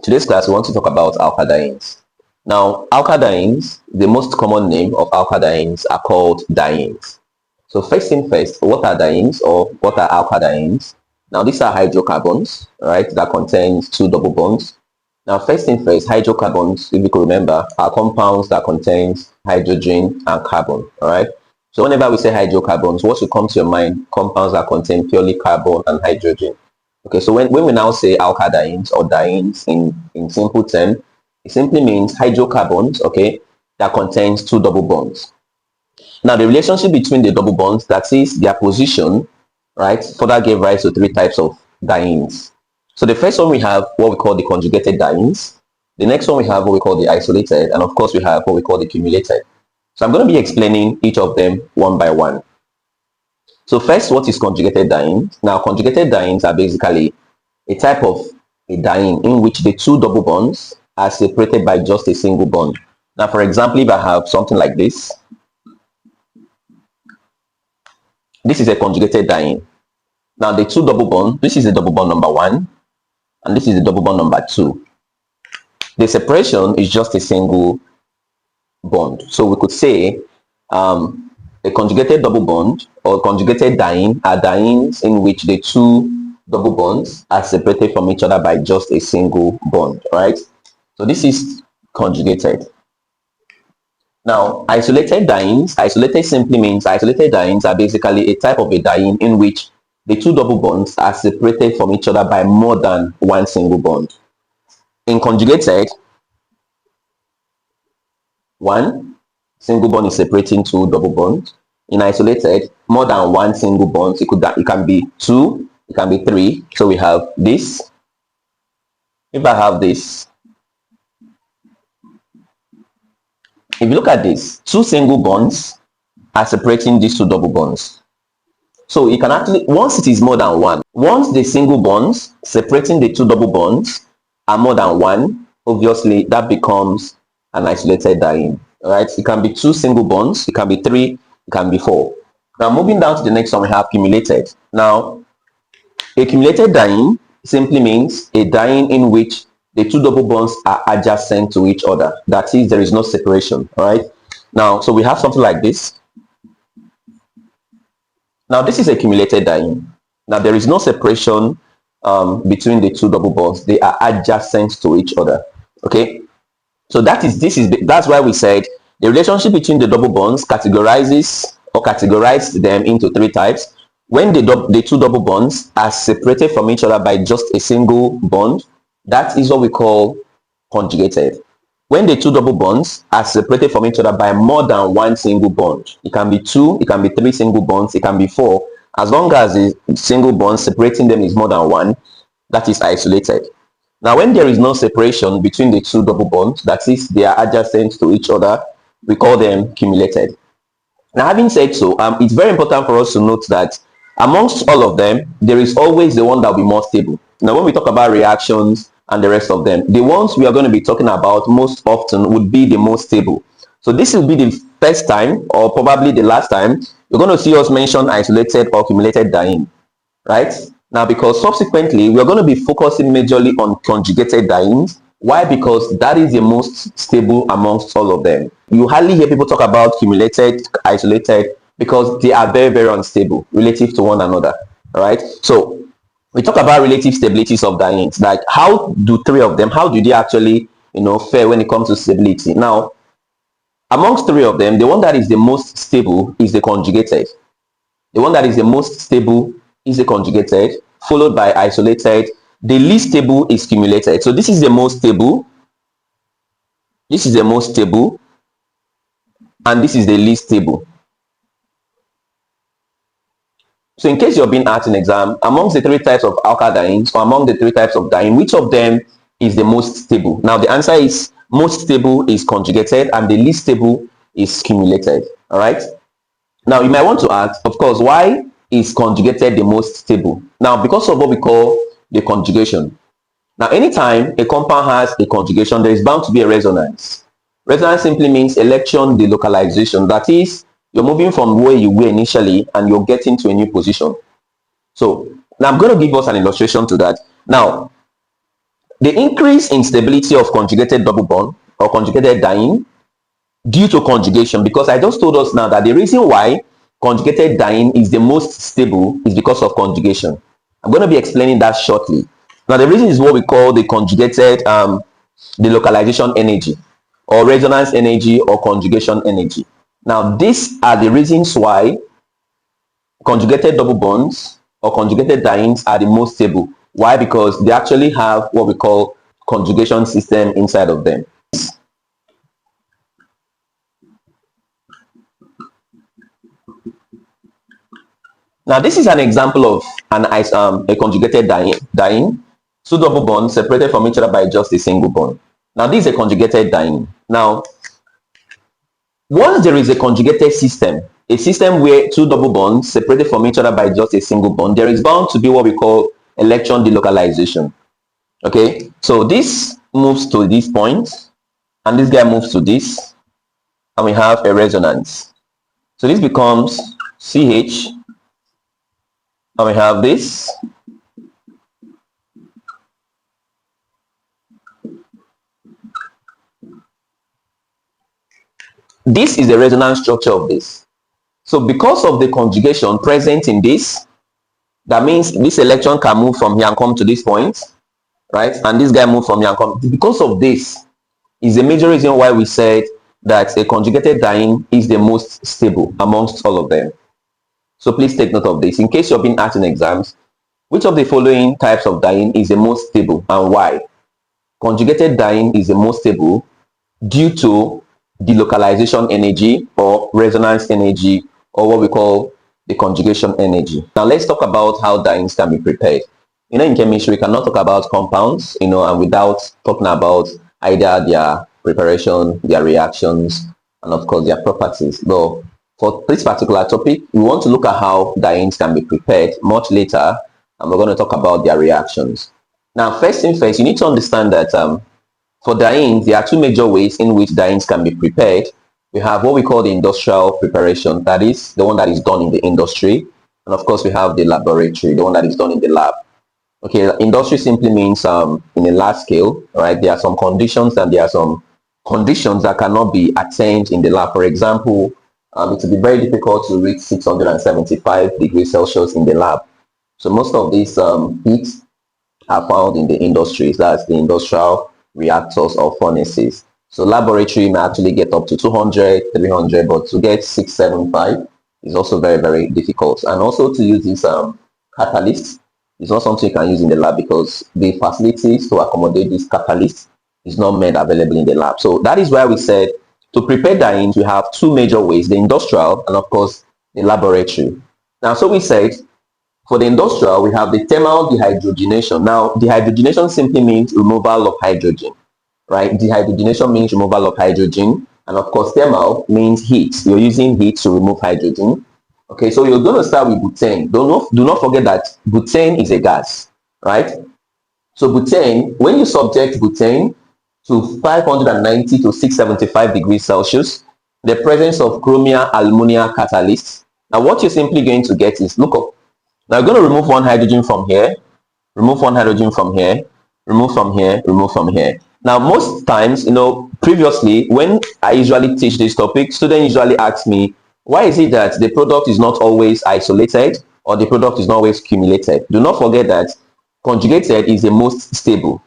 Today's class, we want to talk about alkadienes. Now, alkadienes, the most common name of alkadienes are called dienes. So first thing first, what are dienes or what are alkadienes? Now, these are hydrocarbons, right, that contains two double bonds. Now, first thing first, hydrocarbons, if you can remember, are compounds that contains hydrogen and carbon, all right? So whenever we say hydrocarbons, what should come to your mind? Compounds that contain purely carbon and hydrogen. Okay, so when we now say alkadienes or dienes in simple term, it simply means hydrocarbons, okay, that contains two double bonds. Now, the relationship between the double bonds, that is their position, right, further gave rise to three types of dienes. So the first one we have what we call the conjugated dienes. The next one we have what we call the isolated, and of course we have what we call the cumulated. So I'm going to be explaining each of them one by one. So first, what is conjugated dienes? Now, conjugated dienes are basically a type of a diene in which the two double bonds are separated by just a single bond. Now, for example, if I have something like this, this is a conjugated diene. Now, the two double bonds, this is the double bond number 1, and this is the double bond number 2. The separation is just a single bond. So we could say a conjugated double bond or conjugated diene are dienes in which the two double bonds are separated from each other by just a single bond, right? So this is conjugated. Now, isolated dienes, isolated simply means isolated dienes are basically a type of a diene in which the two double bonds are separated from each other by more than one single bond. In conjugated, one single bond is separating two double bonds. In isolated, more than one single bond. It can be 2, it can be 3. So we have this. If I have this, if you look at this, two single bonds are separating these two double bonds. So you can actually, once it is more than one, once the single bonds separating the two double bonds are more than one, obviously that becomes an isolated diene. Right? It can be two single bonds, it can be 3, it can be 4. Now moving down to the next one, we have cumulated. Now, a cumulated diene simply means a diene in which the two double bonds are adjacent to each other. That is, there is no separation. All right. Now, so we have something like this. Now, this is a cumulated diene. Now, there is no separation between the two double bonds. They are adjacent to each other. Okay. So that's why we said the relationship between the double bonds categorized them into three types. When the two double bonds are separated from each other by just a single bond, that is what we call conjugated. When the two double bonds are separated from each other by more than one single bond, it can be 2, it can be 3 single bonds, it can be 4. As long as the single bond separating them is more than 1, that is isolated. Now, when there is no separation between the two double bonds, that is, they are adjacent to each other, we call them cumulated. Now, having said so, it's very important for us to note that amongst all of them, there is always the one that will be more stable. Now, when we talk about reactions and the rest of them, the ones we are going to be talking about most often would be the most stable. So this will be the first time, or probably the last time, you're going to see us mention isolated or cumulated diene, right? Now, because subsequently, we are going to be focusing majorly on conjugated dienes. Why? Because that is the most stable amongst all of them. You hardly hear people talk about cumulated, isolated, because they are very, very unstable relative to one another. All right. So we talk about relative stabilities of dienes. Like, how do three of them, how do they actually, fare when it comes to stability? Now, amongst three of them, the one that is the most stable is the conjugated. The one that is the most stable is the conjugated, followed by isolated. The least stable is cumulated. So this is the most stable. This is the most stable. And this is the least stable. So in case you're being asked in exam, amongst the three types of alkadienes, or among the three types of diene, which of them is the most stable? Now the answer is most stable is conjugated and the least stable is cumulated. All right. Now you might want to ask, of course, why is conjugated the most stable? Now, because of what we call the conjugation. Now, anytime a compound has a conjugation, there is bound to be a resonance. Resonance simply means electron delocalization. That is, you're moving from where you were initially and you're getting to a new position. So now I'm going to give us an illustration to that. Now, the increase in stability of conjugated double bond or conjugated diene due to conjugation, because I just told us now that the reason why conjugated diene is the most stable is because of conjugation. I'm going to be explaining that shortly. Now, the reason is what we call the conjugated delocalization energy or resonance energy or conjugation energy. Now, these are the reasons why conjugated double bonds or conjugated dienes are the most stable. Why? Because they actually have what we call conjugation system inside of them. Now, this is an example of a conjugated diene, two double bonds separated from each other by just a single bond. Now, this is a conjugated diene. Now, once there is a conjugated system, a system where two double bonds separated from each other by just a single bond, there is bound to be what we call electron delocalization. Okay, so this moves to this point, and this guy moves to this, and we have a resonance. So this becomes CH, and we have this. This is the resonance structure of this. So because of the conjugation present in this, that means this electron can move from here and come to this point, right? And this guy move from here and come. Because of this is the major reason why we said that a conjugated diene is the most stable amongst all of them. So please take note of this. In case you're being asked in exams, which of the following types of diene is the most stable and why? Conjugated diene is the most stable due to delocalization energy or resonance energy, or what we call the conjugation energy. Now let's talk about how dienes can be prepared. In chemistry, we cannot talk about compounds, and without talking about either their preparation, their reactions, and of course their properties. But for this particular topic, we want to look at how dienes can be prepared much later, and we're going to talk about their reactions. Now, first thing first, you need to understand that for dienes, there are two major ways in which dienes can be prepared. We have what we call the industrial preparation, that is the one that is done in the industry, and of course we have the laboratory, the one that is done in the lab. Okay, industry simply means in a large scale, right? There are some conditions and there are some conditions that cannot be attained in the lab. For example, it will be very difficult to reach 675 degrees Celsius in the lab. So most of these heats are found in the industries, that's the industrial reactors or furnaces. So laboratory may actually get up to 200, 300, but to get 675 is also very, very difficult. And also to use this catalyst is not something you can use in the lab because the facilities to accommodate this catalyst is not made available in the lab. So that is why we said to prepare dienes, we have two major ways, the industrial and of course the laboratory. Now, so we said for the industrial, we have the thermal dehydrogenation. Now, dehydrogenation simply means removal of hydrogen, right? Dehydrogenation means removal of hydrogen, and of course, thermal means heat. You're using heat to remove hydrogen. Okay, so you're going to start with butane. Do not forget that butane is a gas, right? So butane, when you subject butane to 590 to 675 degrees Celsius, the presence of chromium alumina catalyst. Now, what you're simply going to get is, look up. Now, I'm going to remove one hydrogen from here, remove one hydrogen from here, remove from here, remove from here. Now, most times, previously, when I usually teach this topic, students usually ask me, why is it that the product is not always isolated or the product is not always cumulated? Do not forget that conjugated is the most stable,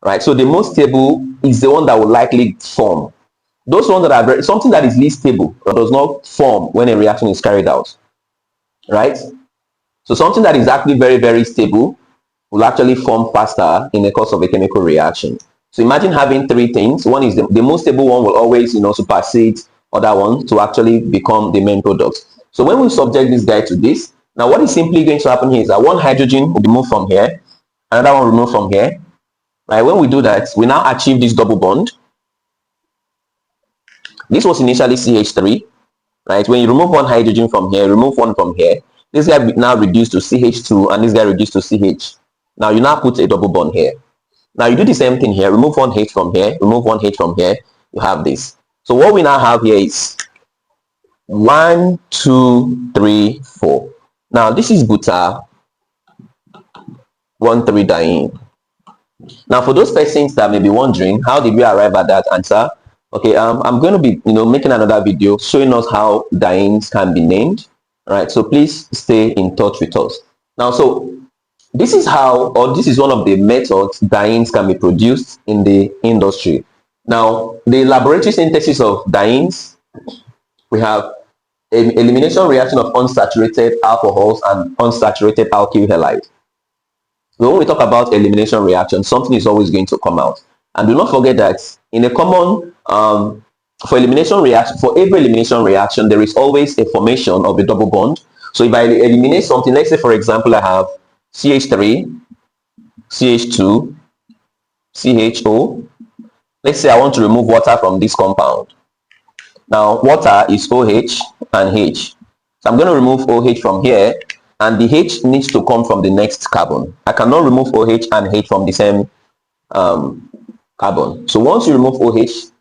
right? So the most stable is the one that will likely form. Those ones that are something that is least stable or does not form when a reaction is carried out, right? So something that is actually very, very stable will actually form faster in the course of a chemical reaction. So imagine having three things. One is the most stable one will always, supersede other one to actually become the main product. So when we subject this guy to this, now what is simply going to happen here is that one hydrogen will be moved from here, another one removed from here. Right? When we do that, we now achieve this double bond. This was initially CH3, right? When you remove one hydrogen from here, remove one from here, this guy now reduced to CH2 and this guy reduced to CH. Now you now put a double bond here. Now you do the same thing here, remove one H from here, remove one H from here, you have this. So what we now have here is 1, 2, 3, 4. Now this is buta 1,3-diene. Now, for those persons that may be wondering, how did we arrive at that answer? Okay, I'm going to be, making another video showing us how dienes can be named. All right, so please stay in touch with us. Now, so this is how, or this is one of the methods dienes can be produced in the industry. Now, the laboratory synthesis of dienes, we have elimination reaction of unsaturated alcohols and unsaturated alkyl halide. So when we talk about elimination reaction, something is always going to come out. And do not forget that in a common, for elimination reaction, for every elimination reaction, there is always a formation of a double bond. So if I eliminate something, let's say for example, I have CH3, CH2, CHO. Let's say I want to remove water from this compound. Now, water is OH and H. So I'm going to remove OH from here, and the H needs to come from the next carbon. I cannot remove OH and H from the same carbon. So once you remove OH,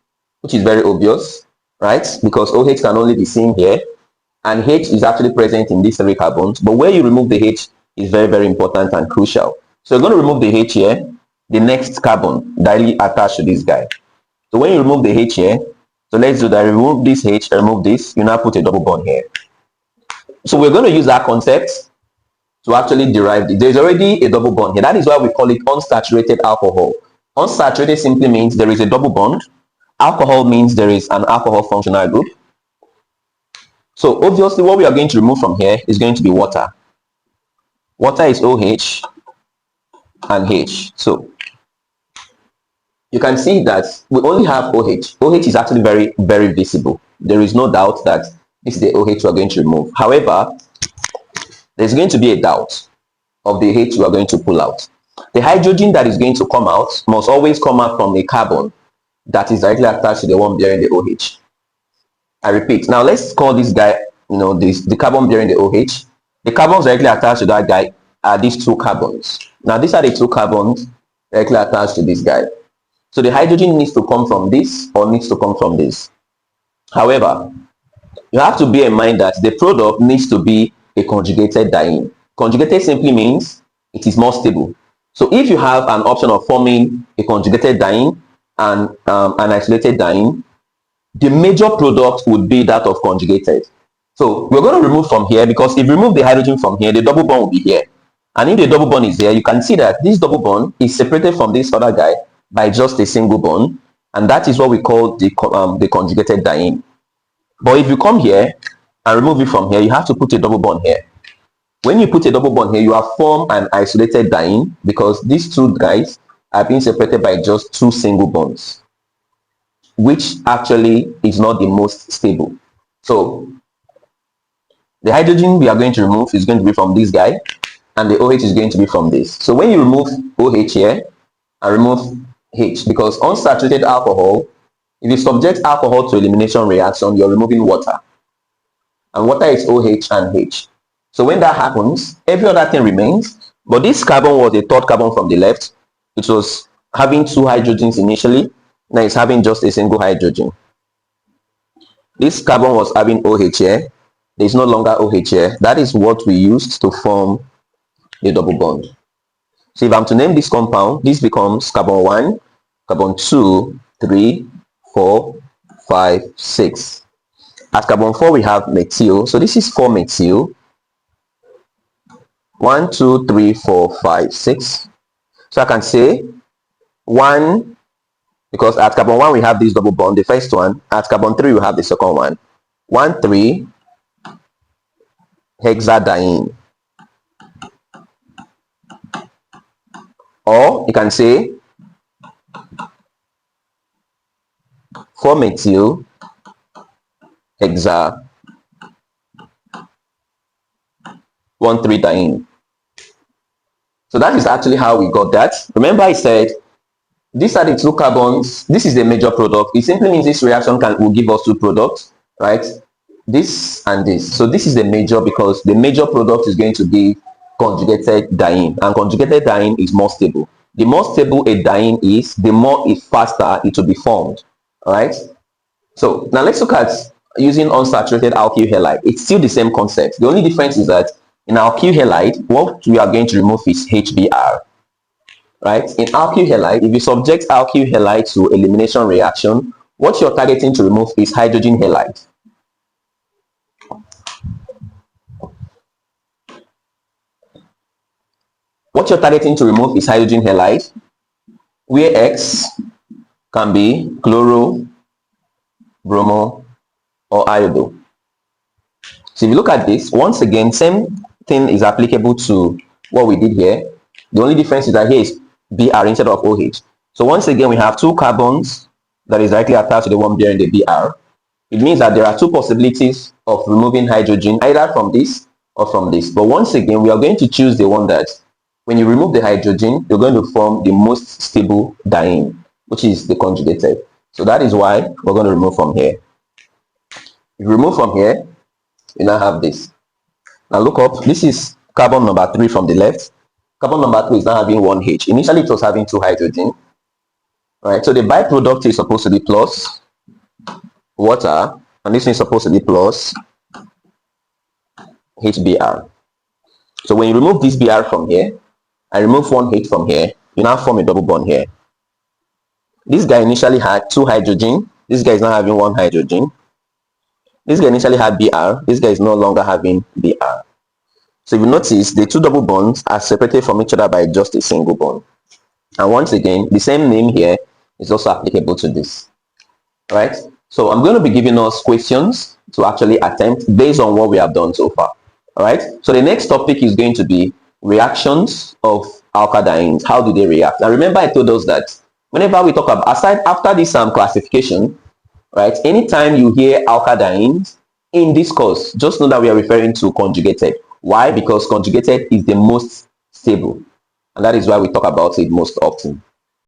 which is very obvious, right? Because OH can only be seen here, and H is actually present in these three carbons. But where you remove the H is very, very important and crucial. So you're going to remove the H here, the next carbon directly attached to this guy. So when you remove the H here, so let's do that. Remove this H, remove this. You now put a double bond here. So we're going to use that concept to actually derive it. There's already a double bond here. That is why we call it unsaturated alcohol. Unsaturated simply means there is a double bond. Alcohol means there is an alcohol functional group. So obviously what we are going to remove from here is going to be water. Water is OH and H. So you can see that we only have OH. OH is actually very, very visible. There is no doubt that this is the OH we are going to remove. However, there's going to be a doubt of the H we are going to pull out. The hydrogen that is going to come out must always come out from a carbon that is directly attached to the one bearing the OH. I repeat. Now let's call this guy, the carbon bearing the OH. The carbons directly attached to that guy are these two carbons. Now these are the two carbons directly attached to this guy. So the hydrogen needs to come from this or needs to come from this. However, you have to bear in mind that the product needs to be a conjugated diene. Conjugated simply means it is more stable. So if you have an option of forming a conjugated diene and an isolated diene, the major product would be that of conjugated. So we're going to remove from here, because if you remove the hydrogen from here, the double bond will be here. And if the double bond is here, you can see that this double bond is separated from this other guy by just a single bond, and that is what we call the conjugated diene. But if you come here and remove it from here, you have to put a double bond here. When you put a double bond here, you have formed an isolated diene, because these two guys are being separated by just two single bonds, which actually is not the most stable. So the hydrogen we are going to remove is going to be from this guy, and the OH is going to be from this. So when you remove OH here and remove H, because unsaturated alcohol, if you subject alcohol to elimination reaction, you're removing water, and water is OH and H. So when that happens, every other thing remains, but this carbon was a third carbon from the left. It was having two hydrogens initially, now it's having just a single hydrogen. This carbon was having OH here, there is no longer OH here. That is what we used to form the double bond. So if I'm to name this compound, this becomes carbon 1, carbon 2, 3, 4, 5, 6. At carbon 4 we have methyl, so this is 4-methyl. 1, 2, 3, 4, 5, 6. So I can say 1, because at carbon 1 we have this double bond, the first one. At carbon 3 we have the second one. 1,3 hexadiene. Or you can say 4-methyl hexa 1,3-diene. So that is actually how we got that. Remember I said these are the two carbons. This is the major product. It simply means this reaction will give us two products, right? This and this. So this is the major, because the major product is going to be conjugated diene, and conjugated diene is more stable. The more stable a diene is, the more faster it will be formed. All right. So now let's look at using unsaturated alkyl halide. It's still the same concept. The only difference is that in alkyl halide, what we are going to remove is HBr. right? In alkyl halide, if you subject alkyl halide to elimination reaction, what you're targeting to remove is hydrogen halide. What you're targeting to remove is hydrogen halide, where X can be chloro, bromo, or iodo. So if you look at this, once again, same thing is applicable to what we did here. The only difference is that here is Br instead of OH. So once again, we have two carbons that is directly attached to the one bearing the Br. It means that there are two possibilities of removing hydrogen, either from this or from this. But once again, we are going to choose the one that when you remove the hydrogen, you're going to form the most stable diene, which is the conjugated. So that is why we're going to remove from here. If you remove from here, you now have this. Now look up, this is carbon number 3 from the left. Carbon number 3 is now having 1 H. Initially it was having 2 hydrogen. Right, so the byproduct is supposed to be plus water, and this is supposed to be plus HBr. So when you remove this Br from here, and remove 1 H from here, you now form a double bond here. This guy initially had 2 hydrogen. This guy is now having 1 hydrogen. This guy initially had Br. This guy is no longer having Br. So if you notice, the two double bonds are separated from each other by just a single bond. And once again, the same name here is also applicable to this. Right? So I'm going to be giving us questions to actually attempt based on what we have done so far. All right? So the next topic is going to be reactions of alkadienes. How do they react? And remember, I told us that whenever we talk about, after this classification, right, anytime you hear alkadienes in this course, just know that we are referring to conjugated. Why? Because conjugated is the most stable, and that is why we talk about it most often.